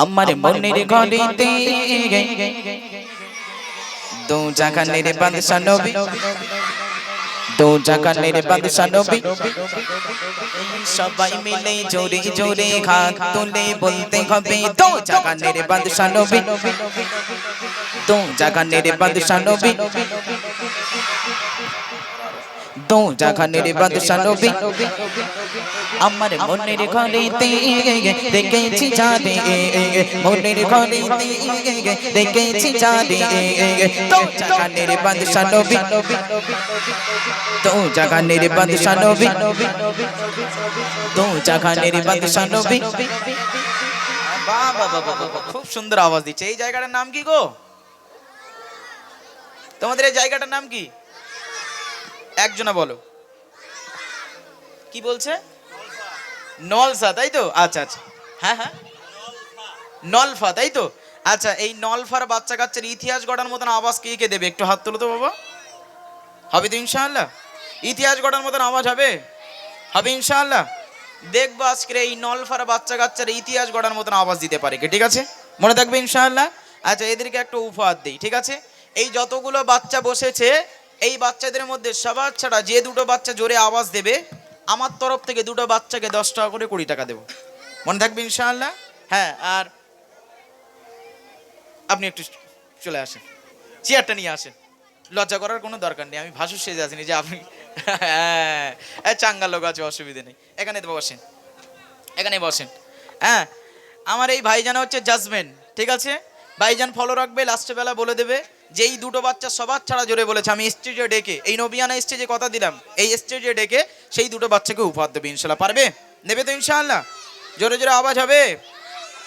আমার মনের ঘরেতে দো জাহানের বাদশা নবী, দো জাহানের বাদশা নবী, সবাই মিলে জোরে জোরে হাত তুলে বলতে হবে দো জাহানের বাদশা নবী, দো জাহানের বাদশা নবী, দো জাহানের বাদশা নবী। আমার মনের ঘরেতে দেখেছি যারে, মনের ঘরেতে দেখেছি যারে, দো জাহানের বাদশা নবী, দো জাহানের বাদশা নবী, দো জাহানের বাদশা নবী। বাহ বাহ বাহ বাহ, খুব সুন্দর আওয়াজ দিচ্ছে। এই জায়গাটার নাম কি গো? তোমাদের এই জায়গাটার নাম কি? একজনা বলো। কি বলছে? নলসা, তাই তো? আচ্ছা আচ্ছা, হ্যাঁ হ্যাঁ, নলফা, তাই তো? আচ্ছা, এই নলফার বাচ্চা কাচ্চার ইতিহাস গড়ার মতন আওয়াজ কে কে দেবে? একটু হাত তোলো তো বাবা। হবে তো ইনশাআল্লাহ? ইতিহাস গড়ার মতন আওয়াজ হবে? হবে ইনশাআল্লাহ। দেখবো আজকের এই নলফার বাচ্চা কাচ্চার ইতিহাস গড়ার মতন আওয়াজ দিতে পারে কে, ঠিক আছে? মনে থাকবে ইনশাআল্লাহ। আচ্ছা, এদেরকে একটা উপহার দিই, ঠিক আছে? এই যতগুলো বাচ্চা বসেছে, এই বাচ্চাদের মধ্যে সবার ছাড়া যে দুটো বাচ্চা জোরে আওয়াজ দেবে, আমার তরফ থেকে দুটো বাচ্চাকে 10 টাকা করে 20 টাকা দেবো। মনে থাকবে ইনশাআল্লাহ। হ্যাঁ, আর আপনি একটু চলে আসেন, চেয়ারটা নিয়ে আসেন। লজ্জা করার কোনো দরকার নেই, আমি ভাসুর সেজে আসিনি যে আপনি। হ্যাঁ, চাঙ্গা লোক আছে, অসুবিধে নেই। এখানে বসেন, এখানে বসেন। হ্যাঁ, আমার এই ভাইজান হচ্ছে জাজমেন্ট, ঠিক আছে? ভাইজান ফলো রাখবে, লাস্টে বেলা বলে দেবে যে এই দুটো বাচ্চা সবার ছাড়া জোরে বলেছে, আমি স্টেজে ডেকে, এই নবিয়ানা স্টেজে কথা দিলাম, এই স্টেজে ডেকে সেই দুটো বাচ্চাকে উপহার দেবে ইনশাল্লাহ। পারবে? নেবে তো ইনশাআল্লাহ? জোরে জোরে আওয়াজ হবে।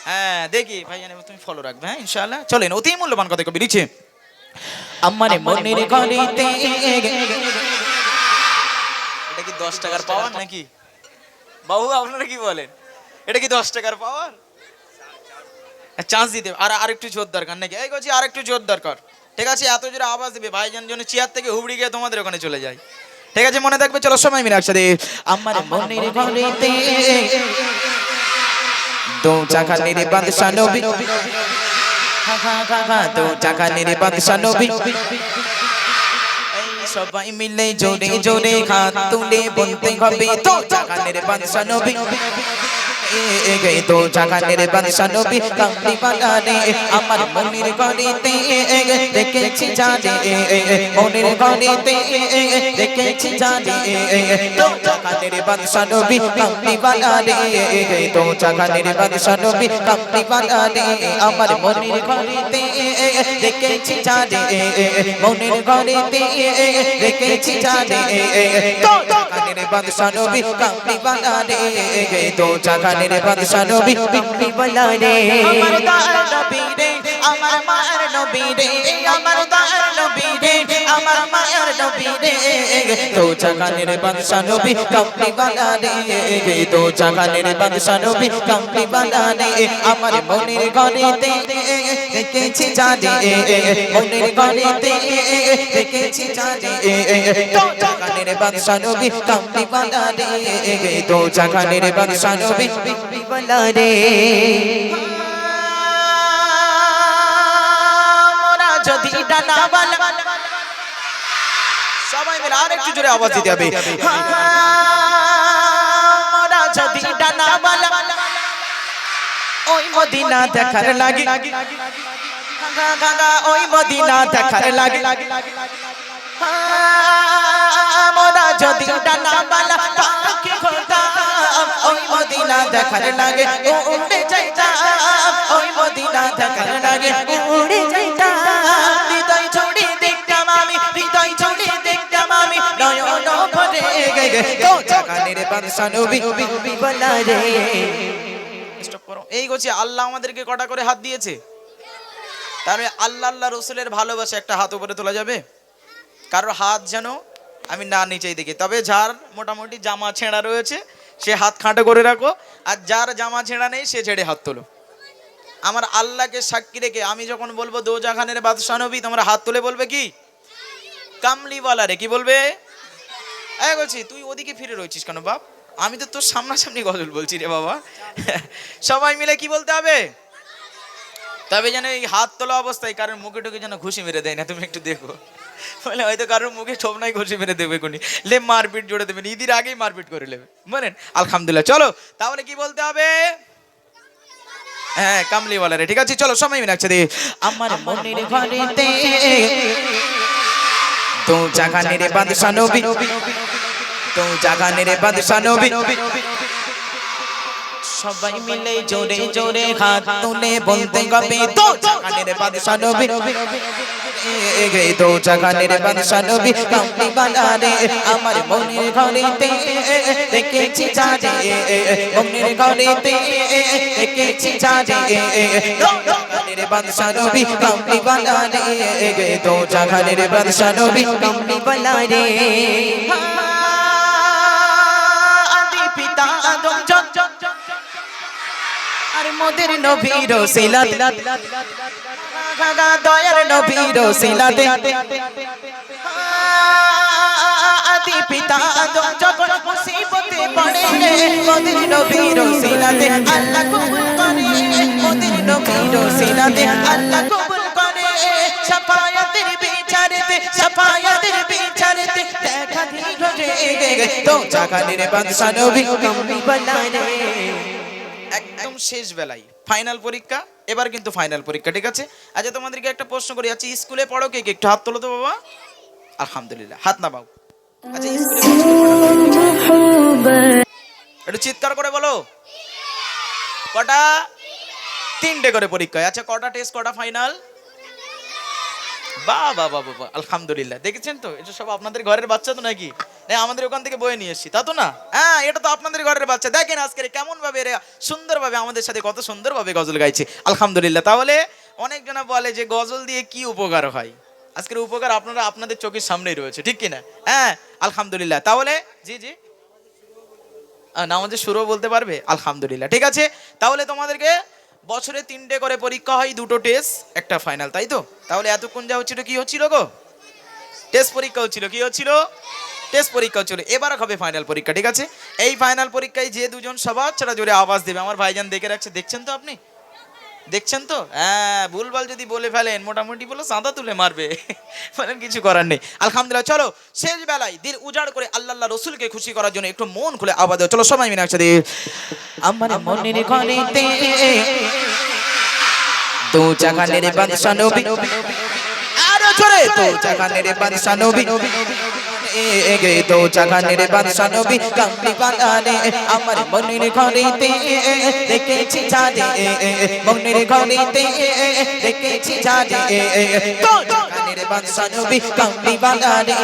হ্যাঁ, দেখি ভাইজান, তুমি ফলো রাখবে। হ্যাঁ ইনশাআল্লাহ। চলেন, অতি মূল্যবান কথা কবি লিখছে। আমার মনের ঘরেতে, এটা কি 10 টাকার পাওয়ার নাকি বাবু? আপনারা কি বলেন? এটা কি 10 টাকার পাওয়ার? চান্স দিতে আর একটু জোর দরকার নাকি? এই করছি, আর একটু জোর দরকার, ঠিক আছে? এত জোরে আওয়াজ দেবে ভাইজান যেন চেয়ার থেকে হুবড়ি গিয়ে তোমাদের ওখানে চলে যায়, ঠিক আছে? মনে থাকবে। চলো সবাই মিলে একসাথে। আমার মনের ঘরেতে দো জাহানের বাদশা নবী, দো জাহানের বাদশা নবী, সবাই মিলে জোরে জোরে হাত তুলে বলতে হবে দো জাহানের বাদশা নবী, দো জাহানের বাদশা নবী, কামলি বালা রে। আমার মনের ঘরেতে দেখেছি জানে, মনের ঘরেতে দেখেছি জানে, দো জাহানের বাদশা নবী, কামলি বালা রে, দো জাহানের বাদশা নবী, কামলি বালা রে। আমার মনের ঘরেতে দেখেছি জানে, মনের ঘরেতে দেখেছি জানে, দো জাহানের বাদশা নবী, কামলি বালা রে, দো জাহানের বাদশা নবী, কামলি বালা রে। আমার দয়ার নবী রে, আমার মায়ের নবী রে, আমার দয়ার নবী রে, আমার মায়ের নবী রে, দো জাহানের বাদশা নবী, কামলি বালা রে, দো জাহানের বাদশা নবী, কামলি বালা রে। আমার মনের ঘরেতে দেখেছি জানে, মনের ঘরেতে দেখেছি জানে, দো জাহানের বাদশা নবী, কামলি বালা রে, দো জাহানের বাদশা নবী, কামলি বালা রে। মোরা যদি ডানাওয়ালা, সবাই মিলে আর একটু জোরে আওয়াজ দিতে হবে। মোরা যদি ডানাওয়ালা ওই মদিনা দেখার লাগে, ওই মদিনা দেখার লাগে, মোরা যদি ডানাওয়ালা পাখি হতাম, ওই মদিনা দেখার লাগে উড়ে যাইতাম, ওই মদিনা দেখার লাগে উড়ে যাইতাম। হৃদয় ছড়ি দেখতাম আমি, হৃদয় ছড়ি দেখতাম আমি, নয়ন ভরে দো জাহানের বাদশা নবী, নবী বলা রে। স্টপ করো। এই গোছি আল্লাহ আমাদেরকে কটা করে হাত দিয়েছে, তাহলে আল্লাহ আল্লাহ রসুলের ভালোবাসা একটা হাত উপরে তোলা যাবে? কারোর হাত যেন আমি না নিচেই দেখি। তবে যার মোটামুটি জামা ছেঁড়া রয়েছে সে হাত খাটো করে রাখো, আর যার জামা ছেঁড়া নেই সে ছেড়ে হাত তোলো। আমার আল্লাহকে সাক্ষী রেখে আমি যখন বলবো দো জাহানের বাদশা নবী, তোমরা হাত তুলে বলবে কি? কামলিওয়ালা রে। কি বলবে? এই বলছি, তুই ওদিকে ফিরে রয়েছিস কেন বাপ? আমি তো তোর সামনাসামনি গজল বলছি রে বাবা। সবাই মিলে কি বলতে হবে? তবে যেন এই হাত তোলা অবস্থায় কারোর মুখে টুকে যেন ঘুষি মেরে দেয় না, তুমি একটু দেখো, বলে হয়তো কারোর মুখে ছোপ নাই ঘুষি মেরে দেবে কোনি, লে মারপিট জোড়ে দেবেন, ঈদের আগেই মারপিট করে নেবে, বলেন আলহামদুলিল্লাহ। চলো তাহলে কি বলতে হবে? হ্যাঁ কামলি বলা রে, ঠিক আছে চলো সময় মিলে একসাথে। আমার মনের ঘরেতে তো জাগানের বাদশা নবী, তো জাগানের বাদশা নবী, সবাই মিলে জোরে জোরে হাত তুলে বলতে হবে তো জাগানের বাদশা নবী, তো জাগানের বাদশা নবী কামলি বালা রে, আমার মনের ঘরেতে দেখেছি জানে, মনের ঘরেতে দেখেছি জানে, তো জাগানের বাদশা নবী কামলি বালা রে, তো জাগানের বাদশা নবী কামলি বালা রে। আদি পিতা আদম আর মোদের নবীর ওসিলাত, দয়ার নবীর ওসিলাত, আদি পিতা আদম যখন মুসিবতে পড়ে মোদের নবীর ওসিলাতে আল্লাহ কবুল করে, মোদের নবীর ওসিলাতে আল্লাহ কবুল করে, শাফায়াতের বিচারেতে, শাফায়াতের বিচারেতে দেখা দিল রে, তো জাগানের বাদশা নবী কামলি বালা রে। একদম শেষ বেলায় ফাইনাল পরীক্ষা, এবার কিন্তু ফাইনাল পরীক্ষা, ঠিক আছে? আচ্ছা তোমাদেরকে একটা প্রশ্ন করি, আচ্ছা স্কুলে পড়ো কে কে? একটু হাত তোলো তো বাবা, আলহামদুলিল্লাহ, হাত না বাবু। আচ্ছা স্কুলে একটু চিৎকার করে বলো, কটা? 3টে করে পরীক্ষা। আচ্ছা কটা টেস্ট, কটা ফাইনাল? বাহ বাহ বাহ বাহ, আলহামদুলিল্লাহ। দেখেছেন তো, এটা সব আপনাদের ঘরের বাচ্চা তো নাকি? না আমাদের ওখান থেকে বয়ে নিয়ে এসেছি, তা তো না? হ্যাঁ এটা তো আপনাদের ঘরের বাচ্চা। দেখেন আজকে কেমন ভাবে এরা সুন্দরভাবে আমাদের সাথে কত সুন্দরভাবে গজল গাইছে, আলহামদুলিল্লাহ। তাহলে অনেকজনা বলে যে গজল দিয়ে কি উপকার হয়, আজকের উপকার আপনারা আপনাদের চোখের সামনেই রয়েছে, ঠিক কিনা? হ্যাঁ আলহামদুলিল্লাহ। তাহলে জি জি নামাজের শুরু বলতে পারবে, আলহামদুলিল্লাহ, ঠিক আছে। তাহলে তোমাদেরকে বছরে 3টে করে পরীক্ষা হয়, 2টো টেস্ট একটা ফাইনাল, তাই তো? তাহলে এতক্ষণ যা হচ্ছিল কি হচ্ছিল গো? টেস্ট পরীক্ষা হচ্ছিল, কি হচ্ছিল? টেস্ট পরীক্ষা হচ্ছিল। এবার হবে ফাইনাল পরীক্ষা, ঠিক আছে? এই ফাইনাল পরীক্ষায় যে দুজন সবার ছাড়া জোরে আওয়াজ দেবে, আমার ভাইজান দেখে রাখছে, দেখছেন তো আপনি? দেখছেন তো? হ্যাঁ ভুলভাল যদি বলে ফেলেন মোটামুটি বলো চাঁদা তুলে মারবে, বলেন কিছু করার নেই, আলহামদুলিল্লাহ। চলো শেষ বেলায় দিল উজাড় করে আল্লাহ রসুলকে খুশি করার জন্য একটু মন খুলে আওয়াজ দাও, চলো সবাই মিলে একসাথে। আমার মনের ঘরেতে তো জাগানের বাদশা নবী, আরো জোরে, তো জাগানের বাদশা নবী, তো জাগানের বাদশা নবী কামলি বালা রে, আমার মনের ঘরেতে দেখেছি জানে, মনের ঘরেতে দেখেছি জানে, তো জাগানের বাদশা নবী কামলি বালা রে,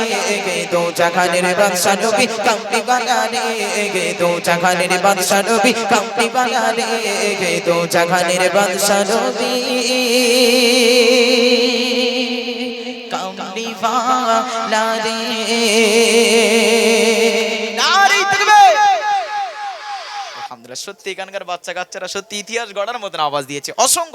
তো জাগানের বাদশা নবী কামলি বালা রে, তো জাগানের বাদশা নবী কামলি বালা রে, তো জাগানের বাদশা নবী কামলি বালা রে। নারী তাকবীর। আলহামদুলিল্লাহ, সত্যি এখানকার বাচ্চা কাচ্চারা সত্যি ইতিহাস গড়ার মতন আওয়াজ দিয়েছে, অসংখ্য